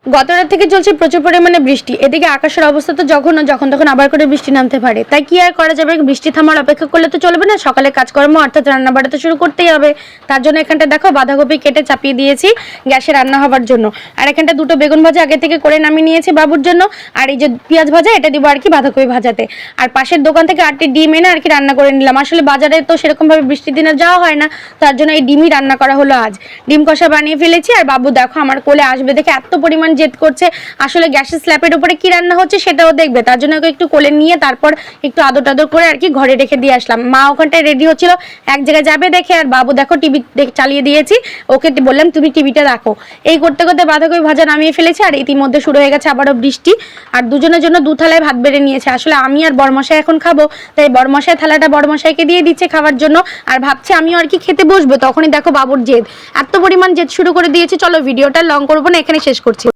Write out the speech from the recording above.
গত রাত থেকে চলছে প্রচুর পরিমাণে বৃষ্টি। এদিকে আকাশের অবস্থা তো জঘন্য, যখন তখন আবার করে বৃষ্টি নামতে পারে। তাই কি আর করা যাবে, বৃষ্টি থামার অপেক্ষা করলে তো চলবে না। সকালে কাজকর্ম অর্থাৎ রান্না বাড়া তো শুরু করতেই হবে। তার জন্য এখানটা দেখো বাঁধাকপি কেটে চাপিয়ে দিয়েছি গ্যাসে রান্না হওয়ার জন্য। আর এখানটা দুটো বেগুন ভাজা আগে থেকে করে নামিয়ে নিয়েছি বাবুর জন্য। আর এই যে পেঁয়াজ ভাজা, এটা দিব আর কি বাঁধাকপি ভাজাতে। আর পাশের দোকান থেকে 8টি ডিম এনে আর কি রান্না করে নিলাম। আসলে বাজারে তো সেরকম ভাবে বৃষ্টির দিনে যাওয়া হয় না, তার জন্য এই ডিমই রান্না করা হলো আজ। ডিম কষা বানিয়ে ফেলেছি। আর বাবু দেখো আমার কোলে আসবে দেখে এত পরিমাণ জেদ করছে। আসলে গ্যাসের স্ল্যাপের উপরে কি রান্না হচ্ছে সেটাও দেখবে, তার জন্য ওকে একটু কোলে নিয়ে তারপর একটু আদর টাদর করে আর কি ঘরে রেখে দিয়ে আসলাম। মা ওখানটায় রেডি হচ্ছিল এক জায়গায় যাবে দেখে, আর বাবু দেখো টিভি চালিয়ে দিয়েছি, ওকে বললাম তুমি টিভিটা দেখো। এই করতে করতে বাঁধাকপি ভাজা নামিয়ে ফেলেছি। আর ইতিমধ্যে শুরু হয়ে গেছে আবারও বৃষ্টি। আর দুজনের জন্য 2 থালায় ভাত বেড়ে নিয়েছে। আসলে আমি আর বড়মশাই এখন খাবো, তাই বড়মশাই থালাটা বড়মশাইকে দিয়ে দিচ্ছে খাওয়ার জন্য। আর ভাবছি আমিও আর কি খেতে বসবো, তখনই দেখো বাবুর জেদ, এত পরিমাণ জেদ শুরু করে দিয়েছে। চলো ভিডিওটা লং করবো না, এখানে শেষ করছি।